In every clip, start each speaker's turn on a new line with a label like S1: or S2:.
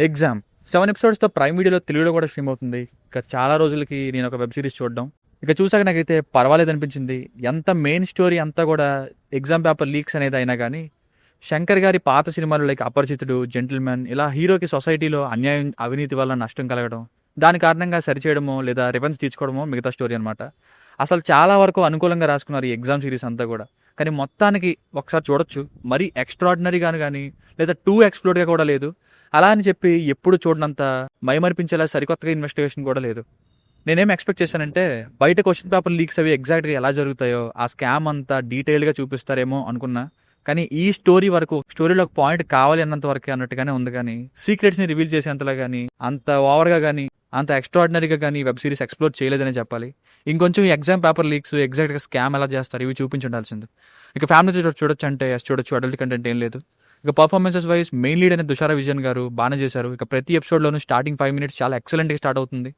S1: Exam 7 ఎపిసోడ్స్తో prime వీడియోలో తెలుగులో కూడా స్ట్రీమ్ అవుతుంది. ఇక చాలా రోజులకి నేను ఒక వెబ్ సిరీస్ చూడడం, ఇక చూసాక నాకైతే పర్వాలేదు అనిపించింది. ఎంత మెయిన్ స్టోరీ అంతా కూడా ఎగ్జామ్ పేపర్ లీక్స్ అనేది అయినా కానీ, శంకర్ గారి పాత సినిమాలు లైక్ అపరిచితుడు, జెంటిల్మెన్ ఇలా హీరోకి సొసైటీలో అన్యాయం, అవినీతి వల్ల నష్టం కలగడం, దాని కారణంగా సరిచేయడమో లేదా రివెంజ్ తీర్చుకోవడమో మిగతా స్టోరీ అనమాట. అసలు చాలా వరకు అనుకూలంగా రాసుకున్నారు ఈ ఎగ్జామ్ సిరీస్ అంతా కూడా. కానీ మొత్తానికి ఒకసారి చూడొచ్చు. మరీ ఎక్స్ట్రాడినరీగాను కానీ లేదా టూ ఎక్స్ప్లోర్డ్గా కూడా లేదు. అలా అని చెప్పి ఎప్పుడు చూడనంత మైమరిపించేలా సరికొత్తగా ఇన్వెస్టిగేషన్ కూడా లేదు. నేనేం ఎక్స్పెక్ట్ చేశానంటే బయట క్వశ్చన్ పేపర్ లీక్స్ అవి ఎగ్జాక్ట్గా ఎలా జరుగుతాయో ఆ స్కామ్ అంతా డీటెయిల్గా చూపిస్తారేమో అనుకున్నా. కానీ ఈ స్టోరీ వరకు స్టోరీలో ఒక పాయింట్ కావాలి అన్నంత వరకే అన్నట్టుగానే ఉంది. కానీ సీక్రెట్స్ని రివీల్ చేసేంతలా కానీ అంత ఓవర్గా కానీ అంత ఎక్స్ట్రాడినరీగా కానీ వెబ్ సిరీస్ ఎక్స్ప్లోర్ చేయలేదనే చెప్పాలి. ఇంకొంచెం ఎగ్జామ్ పేపర్ లీక్స్ ఎగ్జాక్ట్గా స్కామ్ ఎలా చేస్తారు ఇవి చూపించి ఉండాల్సింది. ఇక ఫ్యామిలీ చూడొచ్చు అంటే చూడొచ్చు, అడల్ట్ కంటెంట్ ఏం లేదు. ఇక పర్ఫార్మెన్సెస్ వైజ్ మెయిన్ లీడ్ అనే తుషార విజయన్ గారు బాగానే చేశారు. ఇక ప్రతి ఎపిసోడ్లోనూ స్టార్టింగ్ 5 minutes చాలా ఎక్సలెంట్గా స్టార్ట్ అవుతుంది.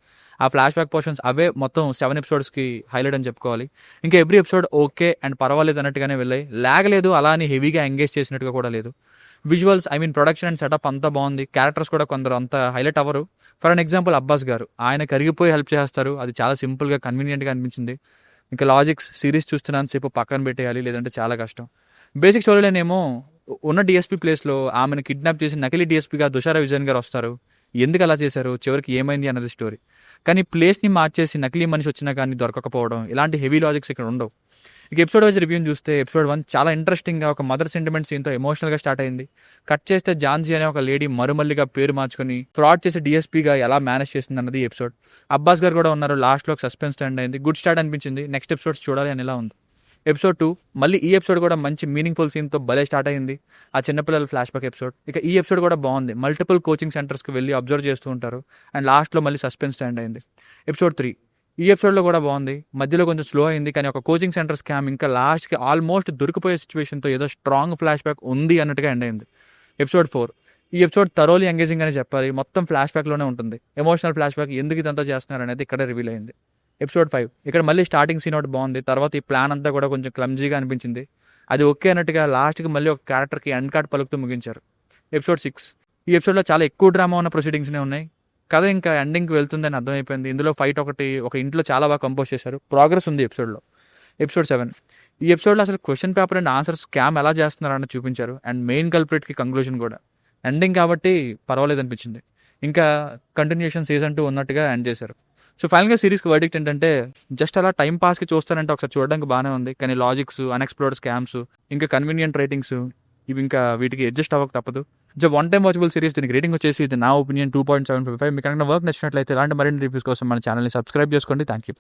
S1: ఆ ఫ్లాష్ బ్యాక్ పోర్షన్స్ అవే మొత్తం 7 episodes హైలైట్ అని చెప్పుకోవాలి. ఇంకా ఎవ్రీ ఎపిసోడ్ ఓకే అండ్ పర్వాలేదు అన్నట్టుగానే వెళ్ళాయి. లాగ్ లేదు, అలా అని హెవీగా ఎంగేజ్ చేసినట్టుగా కూడా లేదు. విజువల్స్ ప్రొడక్షన్ అండ్ సెటప్ అంతా బాగుంది. క్యారెక్టర్స్ కూడా కొందరు అంత హైలైట్ అవ్వరు. ఫర్ అన్ ఎగ్జాంపుల్ అబ్బాస్ గారు, ఆయన కరిగిపోయి హెల్ప్ చేస్తారు. అది చాలా సింపుల్గా కన్వీనియంట్గా అనిపించింది. ఇంకా లాజిక్స్ సిరీస్ చూస్తున్నంతసేపు పక్కన పెట్టేయాలి, లేదంటే చాలా కష్టం. బేసిక్ స్టోరీలోనేమో ఉన్న డిఎస్పీ ప్లేస్లో ఆమెను కిడ్నాప్ చేసి నకిలీ డిఎస్పీగా తుషార విజయన్ గారు వస్తారు. ఎందుకు అలా చేశారు, చివరికి ఏమైంది అన్నది స్టోరీ. కానీ ప్లేస్ని మార్చేసి నకిలీ మనిషి వచ్చినా కానీ దొరకకపోవడం, ఇలాంటి హెవీ లాజిక్స్ ఇక్కడ ఉండవు. ఇక ఎపిసోడ్ వైజ్ రివ్యూని చూస్తే ఎపిసోడ్ 1 చాలా ఇంట్రెస్టింగ్గా ఒక మదర్ సెంటిమెంట్ సీన్తో ఎమోషనల్గా స్టార్ట్ అయింది. కట్ చేస్తే ఝాన్సీ అనే ఒక లేడీ మరుమల్లిగా పేరు మార్చుకొని ఫ్రాడ్ చేసి డిఎస్పీగా ఎలా మేనేజ్ చేసింది అన్నది ఎపిసోడ్. అబ్బాస్ గారు కూడా ఉన్నారు. లాస్ట్లో ఒక సస్పెన్స్తో ఎండ్ అయింది. గుడ్ స్టార్ట్ అనిపించింది. నెక్స్ట్ ఎపిసోడ్స్ చూడాలి అని ఎలా ఉంది. ఎపిసోడ్ 2 మళ్ళీ ఈ ఎపిసోడ్ కూడా మంచి మీనింగ్ఫుల్ సీన్తో భలే స్టార్ట్ అయింది. ఆ చిన్నపిల్లల ఫ్లాష్ బ్యాక్ ఎపిసోడ్. ఇక ఈ ఎపిసోడ్ కూడా బాగుంది. మల్టిపుల్ కోచింగ్ సెంటర్స్కి వెళ్ళి అబ్జర్వ్ చేస్తూ ఉంటారు అండ్ లాస్ట్లో మళ్ళీ సస్పెన్స్తో ఎండ్ అయింది. ఎపిసోడ్ 3 ఈ ఎపిసోడ్లో కూడా బాగుంది. మధ్యలో కొంచెం స్లో అయింది, కానీ ఒక కోచింగ్ సెంటర్ స్కామ్ ఇంకా లాస్ట్కి ఆల్మోస్ట్ దొరికిపోయే సిచ్యువేషన్తో ఏదో స్ట్రాంగ్ ఫ్లాష్ బ్యాక్ ఉంది అన్నట్టుగా ఎండ్ అయింది. ఎపిసోడ్ 4 ఈ ఎపిసోడ్ థరోలీ ఎంగేజింగ్ అని చెప్పాలి. మొత్తం ఫ్లాష్ బ్యాక్లోనే ఉంటుంది. ఎమోషనల్ ఫ్లాష్ బ్యాక్, ఎందుకు ఇదంతా చేస్తున్నారు అనేది ఇక్కడే రివీల్ అయింది. ఎపిసోడ్ 5 ఇక్కడ మళ్ళీ స్టార్టింగ్ సీన్ ఒకటి బాగుంది. తర్వాత ఈ ప్లాన్ అంతా కూడా కొంచెం క్లమ్జీగా అనిపించింది. అది ఓకే అన్నట్టుగా లాస్ట్కి మళ్ళీ ఒక క్యారెక్టర్కి ఎండ్ కార్డ్ పలుకుతూ ముగించారు. ఎపిసోడ్ 6 ఈ ఎపిసోడ్లో చాలా ఎక్కువ డ్రామా ఉన్న ప్రొసీడింగ్స్నే ఉన్నాయి. కథ ఇంకా ఎండింగ్కి వెళ్తుందని అర్థమైపోయింది. ఇందులో ఫైట్ ఒక ఇంట్లో చాలా బాగా కంపోజ్ చేశారు. ప్రోగ్రెస్ ఉంది ఎపిసోడ్లో. ఎపిసోడ్ 7 ఈ ఎపిసోడ్లో అసలు question paper and answer scam ఎలా చేస్తున్నారని చూపించారు. అండ్ మెయిన్ కల్ప్రిట్కి కంక్లూజన్ కూడా. ఎండింగ్ కాబట్టి పర్వాలేదు అనిపించింది. ఇంకా కంటిన్యూషన్ సీజన్ 2 ఉన్నట్టుగా ఎండ్ చేశారు. సో ఫైనల్గా సిరీస్కి వర్డిక్ట్ ఏంటంటే, జస్ట్ అలా టైం పాస్కి చూస్తానంటే ఒకసారి చూడడానికి బాగానే ఉంది. కానీ లాజిక్స్, అన్ఎక్స్ప్లోర్డ్ స్కామ్స్, ఇంకా కన్వీనియంట్ రేటింగ్స్ ఇవి ఇంకా వీటికి అడ్జస్ట్ అవ్వక తప్పదు. One time watchable series. దీనికి రేటింగ్ వచ్చేసి ఇది నా ఒపీనియన్ 2.755. మీకు కనుక వర్క్ నచ్చినట్లయితే ఇలాంటి మరిన్ని రివ్యూస్ కోసం మన ఛానల్ని సబ్స్క్రైబ్ చేసుకోండి. Thank you.